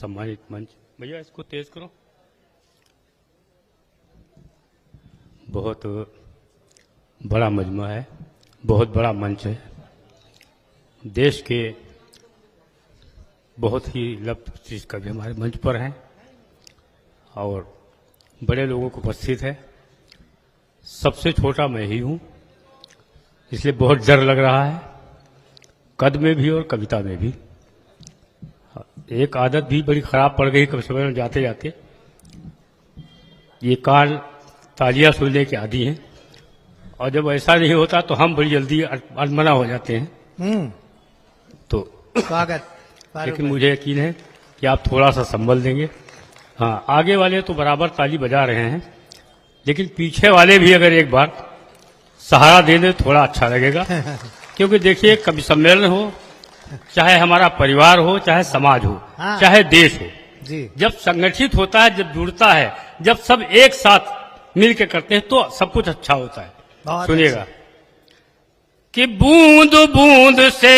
सम्मानित मंच, भैया इसको तेज करो। बहुत बड़ा मजमा है, बहुत बड़ा मंच है। देश के बहुत ही लब्ध चीज कवि हमारे मंच पर हैं और बड़े लोगों को उपस्थित है। सबसे छोटा मैं ही हूं, इसलिए बहुत डर लग रहा है, कद में भी और कविता में भी। एक आदत भी बड़ी खराब पड़ गई कभी समय जाते जाते, ये कान तालियां सुनने के आदी हैं और जब ऐसा नहीं होता तो हम बड़ी जल्दी अनमना हो जाते हैं। तो स्वागत। लेकिन मुझे यकीन है कि आप थोड़ा सा संभल देंगे। हाँ, आगे वाले तो बराबर ताली बजा रहे हैं, लेकिन पीछे वाले भी अगर एक बार सहारा दे दे थोड़ा अच्छा लगेगा। क्योंकि देखिए, कवि सम्मेलन हो, चाहे हमारा परिवार हो, चाहे समाज हो, हाँ। चाहे देश हो, जी। जब संगठित होता है, जब जुड़ता है, जब सब एक साथ मिल के करते हैं तो सब कुछ अच्छा होता है। बहुत सुनिएगा कि बूंद बूंद से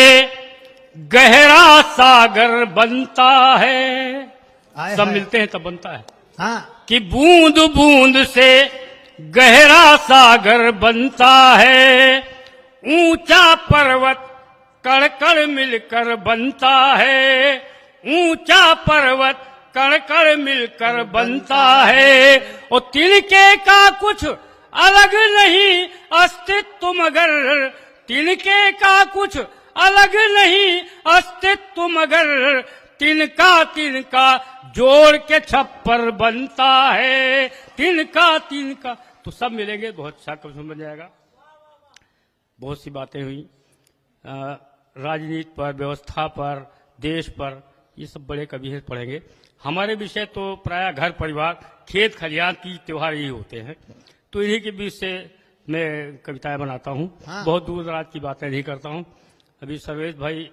गहरा सागर बनता है। आए सब हाय। मिलते हैं तब बनता है। हाँ, कि बूंद बूंद से गहरा सागर बनता है, ऊंचा पर्वत कण कण मिलकर बनता है, ऊंचा पर्वत कण कण मिलकर बनता है। और तिनके का कुछ अलग नहीं अस्तित्व मगर, तिनके का कुछ अलग नहीं अस्तित्व मगर, तिनका तिनका जोड़ के छप्पर बनता है, तिनका तिनका। तो सब मिलेंगे, बहुत अच्छा कवि समझ जाएगा। बहुत सी बातें हुई राजनीति पर, व्यवस्था पर, देश पर, ये सब बड़े कवि हैं, पढ़ेंगे। हमारे विषय तो प्राय घर परिवार, खेत खलिहान की त्योहार ही होते हैं, तो इन्हीं के बीच से मैं कविताएं बनाता हूँ। हाँ। बहुत दूर दराज की बातें नहीं करता हूँ। अभी सर्वेश भाई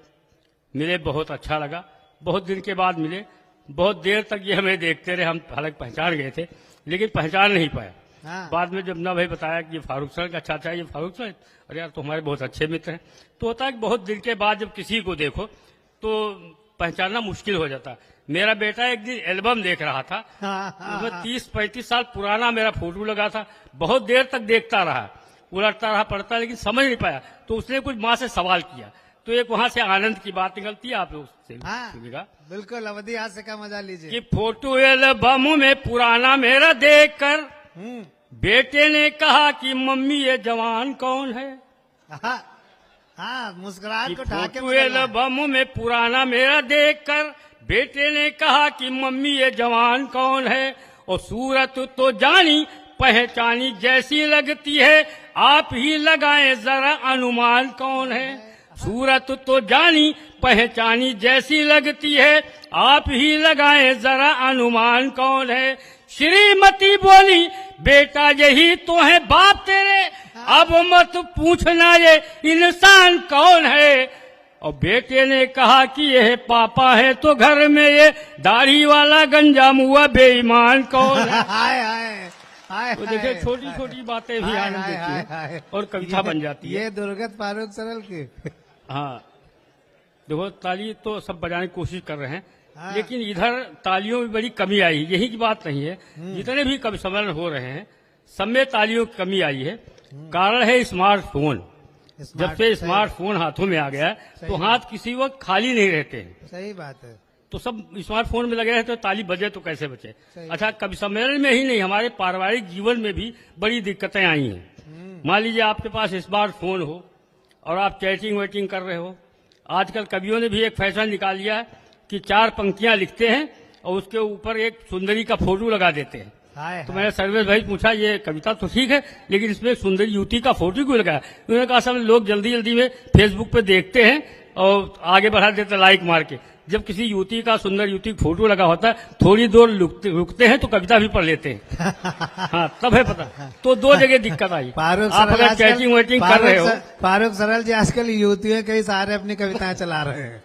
मिले, बहुत अच्छा लगा, बहुत दिन के बाद मिले। बहुत देर तक ये हमें देखते रहे, हम हालांकि पहचान गए थे लेकिन पहचान नहीं पाया। हाँ। बाद में जब ना भाई बताया कि ये फारूक सर का चाचा है, ये फारूक सर, अरे यार तो हमारे बहुत अच्छे मित्र हैं। तो होता है कि बहुत दिन के बाद जब किसी को देखो तो पहचानना मुश्किल हो जाता है। मेरा बेटा एक दिन एल्बम देख रहा था, उसमें 30-35 साल पुराना मेरा फोटो लगा था। बहुत देर तक देखता रहा, उलटता रहा, पढ़ता, लेकिन समझ नहीं पाया। तो उसने कुछ माँ से सवाल किया, तो एक वहां से आनंद की बात निकलती है, आप लोग से हाँ। सुनिएगा। बिल्कुल, अवधि हास्य का मजा लीजिए। कि फोटो एल्बम में पुराना मेरा देखकर बेटे ने कहा कि मम्मी ये जवान कौन है। हाँ, हाँ, मुस्कुराहट को ढाके फोटो बदलना। एल्बम में पुराना मेरा देखकर बेटे ने कहा कि मम्मी ये जवान कौन है। और सूरत तो जानी पहचानी जैसी लगती है, आप ही लगाएं जरा अनुमान कौन है। सूरत तो जानी पहचानी जैसी लगती है, आप ही लगाएं जरा अनुमान कौन है। श्रीमती बोली, बेटा यही तो है बाप तेरे, अब मत पूछना ये इंसान कौन है। और बेटे ने कहा कि यह पापा है, तो घर में ये दाढ़ी वाला गंजा मुआ बेईमान कौन है। हाय हाय हाय। तो देखिए, छोटी छोटी बातें भी आनंद देती है और कविता बन जाती है। ये दुर्गत फारूक सरल की। हाँ, देखो, ताली तो सब बजाने की कोशिश कर रहे हैं, हाँ। लेकिन इधर तालियों में बड़ी कमी आई। यही की बात नहीं है, जितने भी कवि सम्मेलन हो रहे हैं सब में तालियों की कमी आई है। कारण है स्मार्टफोन। जब से स्मार्टफोन हाथों में आ गया है तो हाथ किसी वक्त खाली नहीं रहते हैं। सही बात है। तो सब स्मार्टफोन में लगे रहते, तो ताली बजे तो कैसे बचे। सही। अच्छा, कवि सम्मेलन में ही नहीं, हमारे पारिवारिक जीवन में भी बड़ी दिक्कतें आई हैं। मान लीजिए आपके पास स्मार्टफोन हो और आप चैटिंग वेटिंग कर रहे हो। आजकल कवियों ने भी एक फैशन निकाल लिया है कि 4 पंक्तियां लिखते हैं और उसके ऊपर एक सुंदरी का फोटो लगा देते हैं। हाय तो मैंने सर्वेश भाई पूछा, ये कविता तो ठीक है लेकिन इसमें एक सुंदरी युवती का फोटो क्यों लगाया। उन्होंने कहा सब लोग जल्दी जल्दी में फेसबुक पे देखते हैं और आगे बढ़ा देते लाइक मार के। जब किसी युवती का, सुंदर युवती का फोटो लगा होता है, थोड़ी देर रुकते हैं तो कविता भी पढ़ लेते हैं। हाँ, तब है पता। तो 2 जगह दिक्कत आई। फारूक आप सरल अगर आजकल- चैटिंग वेटिंग कर रहे हो, फारूक सरल जी आजकल युवतियों के ही सहारे अपनी कविताएं चला रहे हैं।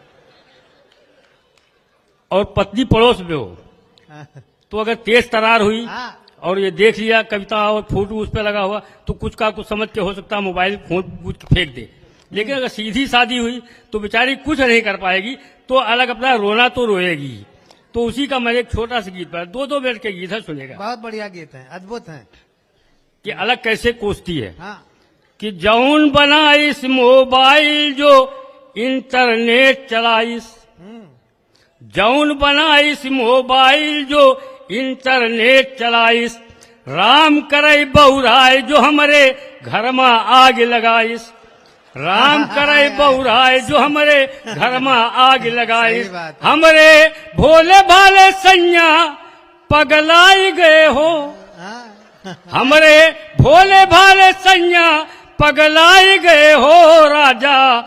और पत्नी पड़ोस में हो, तो अगर तेज तरार हुई हाँ। और ये देख लिया कविता और फोटो उस पर लगा हुआ, तो कुछ का कुछ समझ के हो सकता है मोबाइल फोन कुछ फेंक दे। लेकिन अगर सीधी शादी हुई तो बेचारी कुछ नहीं कर पाएगी, तो अलग अपना रोना तो रोएगी। तो उसी का मैंने एक छोटा सा गीत पढ़ा, 2-2 मिनट के गीत है, सुनेगा बहुत बढ़िया गीत है, अद्भुत है। कि अलग कैसे कोसती है। हाँ कि जौन बना इस मोबाइल जो इंटरनेट चलाइस, जौन बना इस मोबाइल जो इंटरनेट चलाइस, राम करे बहुराय जो हमारे घर में आग लगाइस, राम करे बहुराय जो हमारे घर में आग लगाइस, सही बात है। हमरे भोले भाले सैया पगलाई गए हो, हाँ हमरे भोले भाले सैया पगलाई गए हो, राजा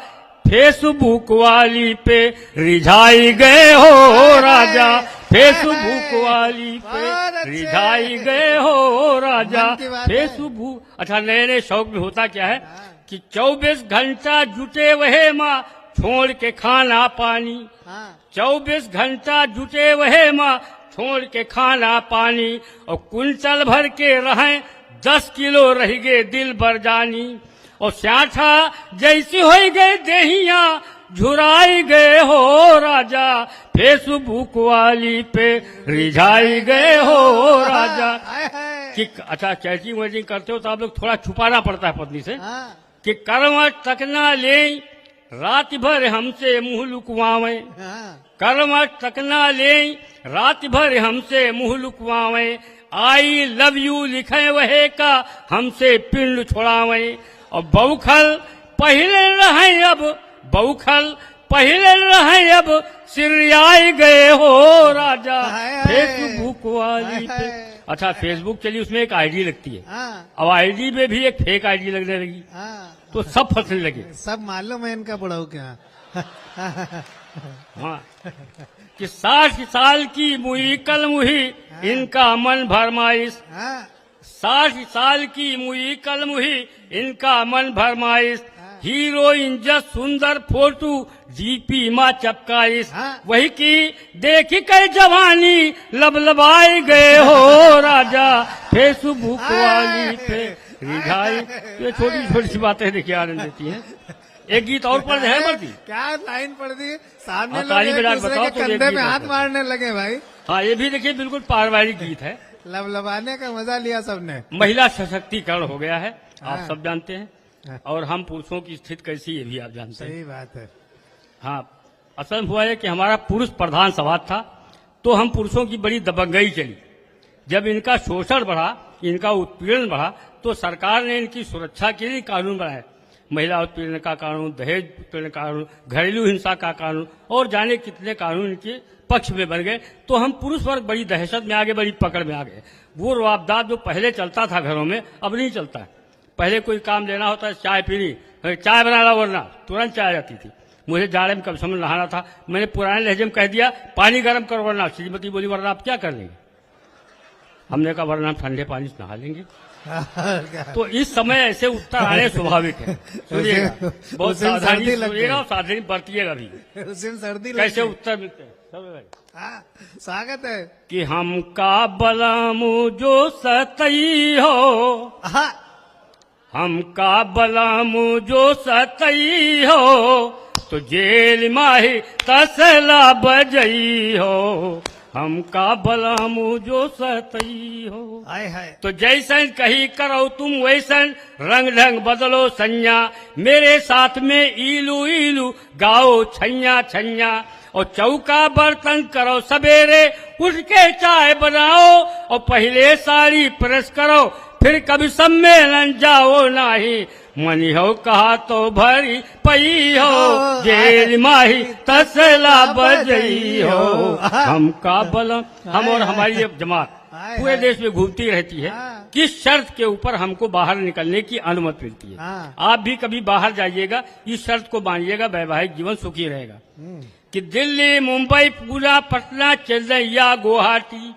फेसबुक वाली पे रिझाई गए हो, राजा फेसबुक वाली पे बहुत अच्छे। रिझाई गए हो, राजा मन की बात है। फेसबुक। अच्छा, नए नए शौक में होता क्या है कि 24 घंटा जुटे वहे माँ छोड़ के खाना पानी, हाँ 24 घंटा जुटे वहे माँ छोड़ के खाना पानी, और कुंटल भर के रहें 10 किलो रह गए दिल भर जानी, और स्याठा जैसी हो गए देहिया झुराई गए हो, राजा फेसबुक वाली पे रिझाई गए हो, राजा। हाय, हाय। कि अच्छा, चैटिंग वैटिंग करते हो तो आप लोग थोड़ा छुपाना पड़ता है पत्नी से, हाँ कि करवट तक ना ले रात भर हमसे मुंह लुकवावे, हाँ करवट तक ना ले रात भर हमसे मुंह लुकवावे, आई लव यू लिखे वहे का हमसे पिंड छोड़ावे, और बौखल पहले रहे अब, बौखल पहले रहे अब सिरियाई गए हो, राजा हाय, हाय। फेसबुक वाली हाय, पे। हाय। अच्छा, फेसबुक चली, उसमें एक आईडी लगती है, हाँ अब आईडी में भी एक फेक आईडी लगने लगी, हाँ तो सब फंसने लगे। सब मालूम है इनका बुढ़ाऊ क्या। हाँ, कि 60 साल की मुही कल मुही इनका मन भरमाइश, हाँ 60 साल की मुही कल मुही इनका मन भरमाइश, हीरोइन जस सुंदर फोटो डीपी माँ चपकाइश, हाँ। वही की देखी कर जवानी लबलबाई गए हो, राजा फेसबुक वाली पे रिझाई। ये छोटी छोटी सी बातें देखिए आनंद देती हैं। एक गीत और पढ़ है मर्दी। क्या लाइन पढ़ दी, सामने हाँ, लोग ताली एक बजा के दूसरे बताओ के तो एक कंधे गीत में हाथ और। मारने लगे भाई। हाँ, ये भी देखिए बिल्कुल पारिवारिक गीत है। लबलबाने का मजा लिया सबने। महिला सशक्तिकरण हो गया है, आप हाँ। सब जानते हैं, हाँ। और हम पुरुषों की स्थिति कैसी है ये भी आप जानते हैं। सही बात है। हाँ, असल में हुआ है कि हमारा पुरुष प्रधान समाज था, तो हम पुरुषों की बड़ी दबंगई चली। जब इनका शोषण बढ़ा, इनका उत्पीड़न बढ़ा, तो सरकार ने इनकी सुरक्षा के लिए कानून बनाया, महिला उत्पीड़न का कानून, दहेज उत्पीड़न का कानून, घरेलू हिंसा का कानून, और जाने कितने कानून इनके पक्ष में बन गए। तो हम पुरुष वर्ग बड़ी दहशत में आ गए, बड़ी पकड़ में आ गए। वो रवाबदार जो पहले चलता था घरों में, अब नहीं चलता है। पहले कोई काम लेना होता है, चाय पीनी, चाय बनाना, वरना तुरंत चाय आ जाती थी। मुझे जाड़े में कब समय नहाना था, मैंने पुराने लहजे में कह दिया पानी गर्म करो, वरना। श्रीमती बोली वरना आप क्या कर लेंगे? हमने कहा वरना हम ठंडे पानी से नहा लेंगे। तो इस समय ऐसे उत्तर आने स्वाभाविक है। सुनिएगा, बहुत उसे सर्दी सावधानी लग सुनिएगा गई। और सावधानी बरतिएगा भी। उसी में सर्दी लग कैसे गई। उत्तर मिलते हैं सब भाई। हाँ, स्वागत है। कि हमका बलमु जो सतई हो, हाँ, हमका बलमु जो सतई हो, तो जेल माही तसला बजई हो, हमका बलमु जो सतई हो। हाय हाय। तो जैसन कही करो तुम वैसन रंग ढंग बदलो संज्ञा, मेरे साथ में ईलू ईलू गाओ छैया छैया, और चौका बर्तन करो सवेरे उठ के चाय बनाओ, और पहले साड़ी प्रेस करो फिर कभी सम्मेलन जाओ नाही, मनी हो कहा तो भरी पई हो, जेल माही तसला बजई हो, हमका बलम। हम और हमारी ये जमात पूरे देश में घूमती रहती है। हाँ। किस शर्त के ऊपर हमको बाहर निकलने की अनुमति मिलती है? हाँ। आप भी कभी बाहर जाइएगा, इस शर्त को मानिएगा, वैवाहिक जीवन सुखी रहेगा। कि दिल्ली मुंबई पूना पटना चेन्नई या गुवाहाटी,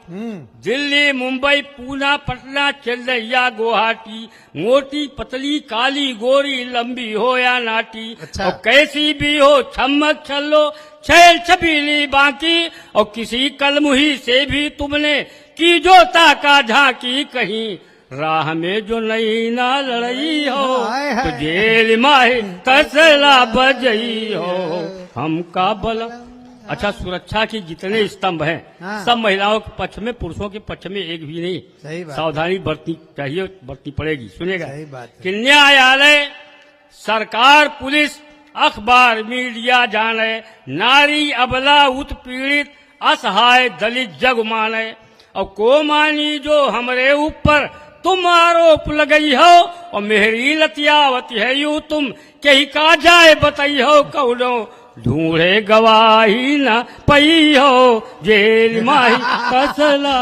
दिल्ली मुंबई पूना पटना चेन्नई या गुवाहाटी, मोटी पतली काली गोरी लंबी हो या नाटी, अच्छा। और कैसी भी हो छमक छल्लो छैल छबीली बाकी, और किसी कलमुही से भी तुमने की जो ताका झांकी कहीं, राह में जो नई ना लड़ई हो, हाय हाय। तो जेल माही तसला बजई हो, हमका बल। अच्छा, सुरक्षा के जितने स्तंभ हैं हाँ। सब महिलाओं के पक्ष में, पुरुषों के पक्ष में एक भी नहीं। सही बात। सावधानी बरतनी चाहिए, बरतनी पड़ेगी। सुनिएगा सही बात है। कि न्यायालय, सरकार, पुलिस, अखबार, मीडिया जाने, नारी अबला उत्पीड़ित असहाय दलित जग माने, और को मानी जो हमरे ऊपर तुम आरोप लगई हो, और मेहरी लतियावत है यू तुम कही का जाए बताई हो, कौनो ढूंढे गवाही न पई हो, जेल माही फसला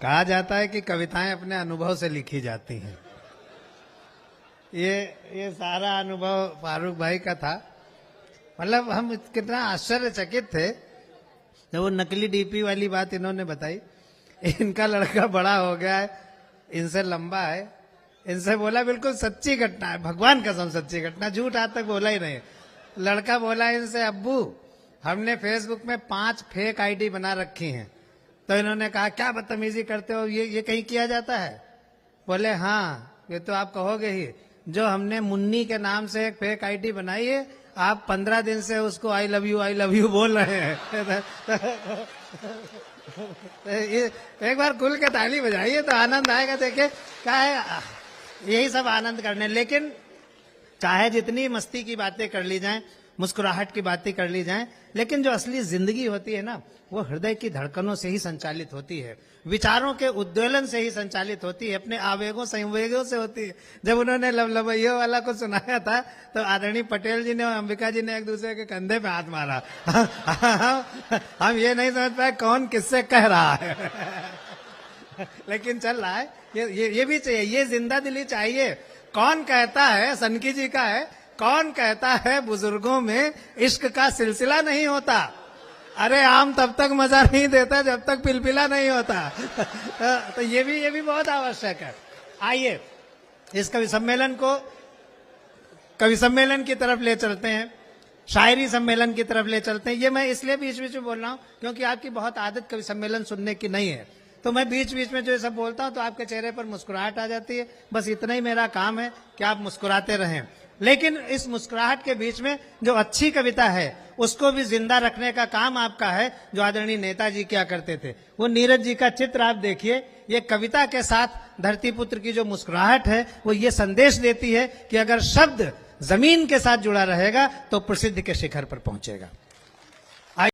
कहा जाता है कि कविताएं अपने अनुभव से लिखी जाती हैं। ये सारा अनुभव फारूक भाई का था। मतलब हम कितना आश्चर्यचकित थे जब वो नकली डीपी वाली बात इन्होंने बताई। इनका लड़का बड़ा हो गया है, इनसे लंबा है, इनसे बोला बिल्कुल सच्ची घटना है, भगवान कसम सच्ची घटना, झूठ आज तक बोला ही नहीं। लड़का बोला इनसे, अब्बू हमने फेसबुक में 5 फेक आईडी बना रखी हैं। तो इन्होंने कहा क्या बदतमीजी करते हो, ये कहीं किया जाता है? बोले हाँ, ये तो आप कहोगे ही, जो हमने मुन्नी के नाम से एक फेक आईडी बनाई है, आप 15 दिन से उसको आई लव यू बोल रहे हैं। एक बार खुल के ताली बजाइए तो आनंद आएगा। देखिए क्या है, यही सब आनंद करने। लेकिन चाहे जितनी मस्ती की बातें कर ली जाएं, मुस्कुराहट की बातें कर ली जाएं, लेकिन जो असली जिंदगी होती है ना, वो हृदय की धड़कनों से ही संचालित होती है, विचारों के उद्वेलन से ही संचालित होती है, अपने आवेगों संवेगों से होती है। जब उन्होंने लवलवैयों वाला को सुनाया था तो आदरणीय पटेल जी ने और अंबिका जी ने एक दूसरे के कंधे पे हाथ मारा। हम ये नहीं समझ पाए कौन किससे कह रहा है। लेकिन चल रहा है, ये भी चाहिए, ये जिंदा दिली चाहिए। कौन कहता है, सनकी जी का है, कौन कहता है बुजुर्गों में इश्क का सिलसिला नहीं होता। अरे आम तब तक मजा नहीं देता जब तक पिलपिला नहीं होता। तो ये भी बहुत आवश्यक है। आइए इस कवि सम्मेलन की तरफ ले चलते हैं, शायरी सम्मेलन की तरफ ले चलते हैं। ये मैं इसलिए बीच बीच में बोल रहा हूं क्योंकि आपकी बहुत आदत कवि सम्मेलन सुनने की नहीं है, तो मैं बीच बीच में जो सब बोलता हूं तो आपके चेहरे पर मुस्कुराहट आ जाती है। बस इतना ही मेरा काम है कि आप मुस्कुराते रहें। लेकिन इस मुस्कुराहट के बीच में जो अच्छी कविता है उसको भी जिंदा रखने का काम आपका है, जो आदरणीय नेताजी क्या करते थे। वो नीरज जी का चित्र आप देखिए, ये कविता के साथ धरती पुत्र की जो मुस्कुराहट है वो ये संदेश देती है कि अगर शब्द जमीन के साथ जुड़ा रहेगा तो प्रसिद्धि के शिखर पर पहुंचेगा।